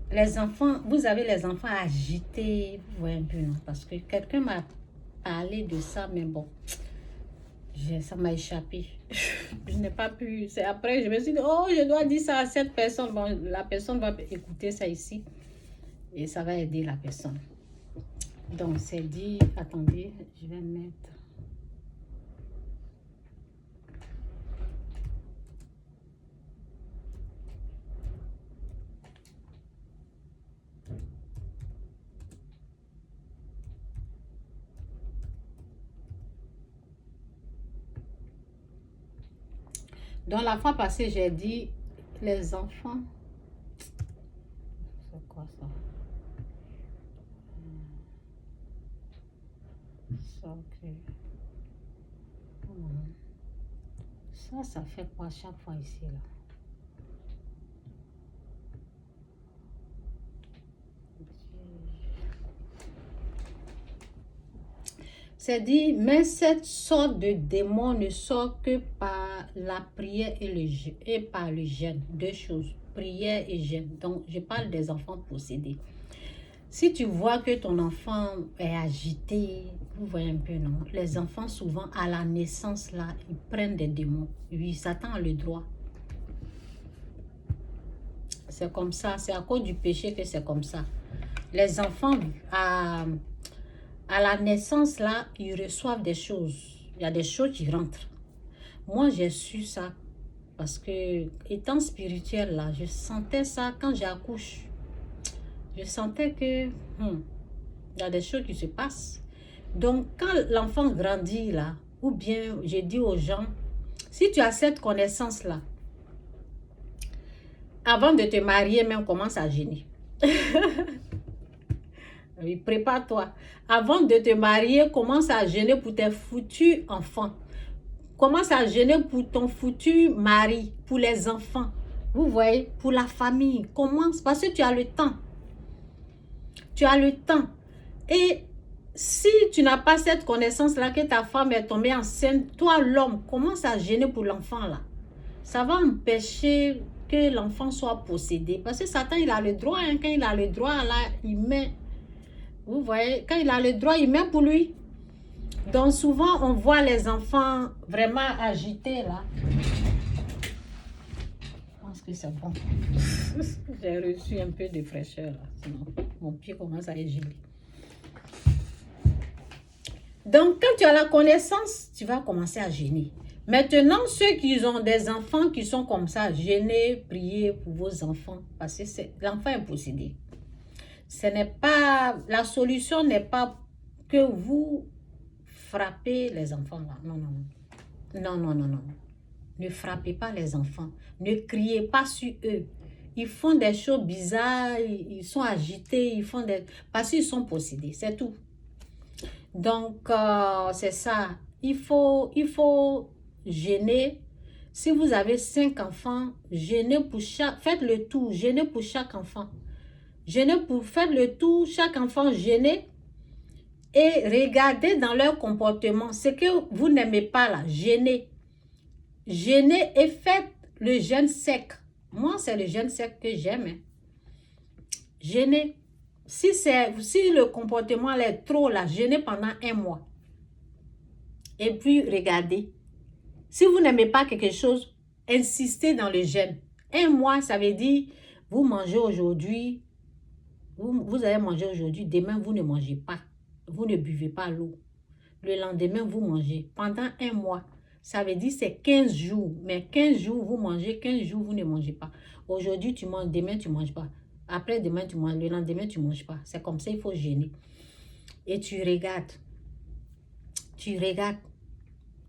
Les enfants, vous avez les enfants agités, vous voyez un peu, non? Parce que quelqu'un m'a parlé de ça, mais bon, ça m'a échappé. Je n'ai pas pu. C'est après, je me suis dit, oh, je dois dire ça à cette personne. Bon, la personne va écouter ça ici et ça va aider la personne. Donc, c'est dit, attendez, je vais mettre. Donc, la fois passée, j'ai dit, les enfants. C'est quoi ça? Ça, ok. Ça fait quoi chaque fois ici, là? C'est dit, mais cette sorte de démon ne sort que par la prière et par le jeûne. Deux choses, prière et jeûne. Donc, je parle des enfants possédés. Si tu vois que ton enfant est agité, vous voyez un peu, non? Les enfants, souvent, à la naissance, là, ils prennent des démons. Oui, Satan a le droit. C'est comme ça. C'est à cause du péché que c'est comme ça. Les enfants, à la naissance, là, ils reçoivent des choses. Il y a des choses qui rentrent. Moi, j'ai su ça parce que, étant spirituelle, là, je sentais ça quand j'accouche. Je sentais que il y a des choses qui se passent. Donc, quand l'enfant grandit, là, ou bien, j'ai dit aux gens, si tu as cette connaissance-là, avant de te marier, même, commence à gêner. Oui, prépare-toi. Avant de te marier, commence à gêner pour tes foutus enfants. Commence à gêner pour ton foutu mari, pour les enfants. Vous voyez, pour la famille. Commence parce que tu as le temps. Tu as le temps. Et si tu n'as pas cette connaissance-là, que ta femme est tombée enceinte, toi, l'homme, commence à gêner pour l'enfant là. Ça va empêcher que l'enfant soit possédé. Parce que Satan, il a le droit. Hein, quand il a le droit, là, il met. Vous voyez, quand il a le droit, il met pour lui. Donc souvent, on voit les enfants vraiment agités là. Je pense que c'est bon. J'ai reçu un peu de fraîcheur là. Sinon, mon pied commence à être gelé. Donc, quand tu as la connaissance, tu vas commencer à gêner. Maintenant, ceux qui ont des enfants qui sont comme ça, gênez, priez pour vos enfants. Parce que l'enfant est possédé. Ce n'est pas, la solution n'est pas que vous frappez les enfants là. Non, non, non. Non, non, non, non. Ne frappez pas les enfants. Ne criez pas sur eux. Ils font des choses bizarres, ils sont agités, ils font des... parce qu'ils sont possédés, c'est tout. Donc, c'est ça. Il faut gêner. Si vous avez 5 enfants, gênez pour chaque... Faites le tour, gênez pour chaque enfant. Faites le tour, chaque enfant gênez. Et regardez dans leur comportement. Ce que vous n'aimez pas là, gênez. Gênez et faites le jeûne sec. Moi, c'est le jeûne sec que j'aime. Hein. Gênez. Si le comportement est trop là, gênez pendant 1 mois. Et puis, regardez. Si vous n'aimez pas quelque chose, insistez dans le jeûne. 1 mois, ça veut dire, vous mangez aujourd'hui, vous allez manger aujourd'hui, demain, vous ne mangez pas. Vous ne buvez pas l'eau. Le lendemain, vous mangez. Pendant 1 mois, ça veut dire c'est 15 jours. Mais 15 jours, vous mangez, 15 jours, vous ne mangez pas. Aujourd'hui, tu manges, demain, tu ne manges pas. Après, demain, tu manges, le lendemain, tu ne manges pas. C'est comme ça, il faut gêner. Et tu regardes. Tu regardes.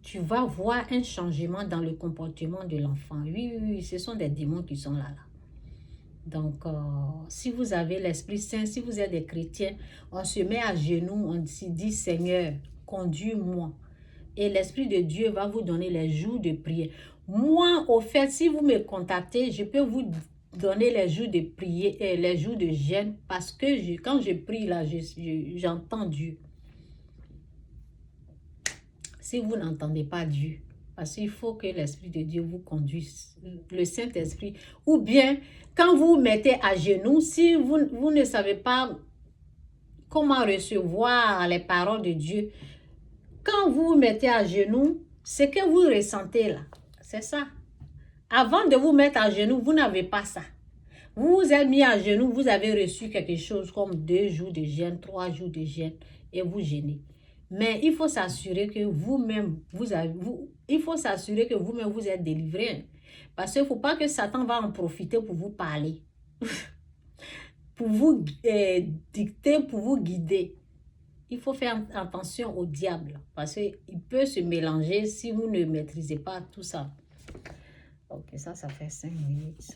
Tu vas voir un changement dans le comportement de l'enfant. Oui, oui, oui, ce sont des démons qui sont là. Donc, si vous avez l'Esprit Saint, si vous êtes des chrétiens, on se met à genoux, on se dit, Seigneur, conduis-moi. Et l'Esprit de Dieu va vous donner les jours de prière. Moi, au fait, si vous me contactez, je peux vous donner les jours de prière, les jours de jeûne, parce que quand je prie là, j'entends Dieu. Si vous n'entendez pas Dieu, Parce qu'il faut que l'Esprit de Dieu vous conduise, le Saint-Esprit. Ou bien, quand vous vous mettez à genoux, si vous ne savez pas comment recevoir les paroles de Dieu, quand vous vous mettez à genoux, ce que vous ressentez là, c'est ça. Avant de vous mettre à genoux, vous n'avez pas ça. Vous vous êtes mis à genoux, vous avez reçu quelque chose comme 2 jours de jeûne, 3 jours de jeûne et vous jeûnez. Mais il faut s'assurer que vous-même, il faut s'assurer que vous-même vous êtes délivré. Parce qu'il ne faut pas que Satan va en profiter pour vous parler, pour vous dicter, pour vous guider. Il faut faire attention au diable parce qu'il peut se mélanger si vous ne maîtrisez pas tout ça. Ok, ça fait 5 minutes.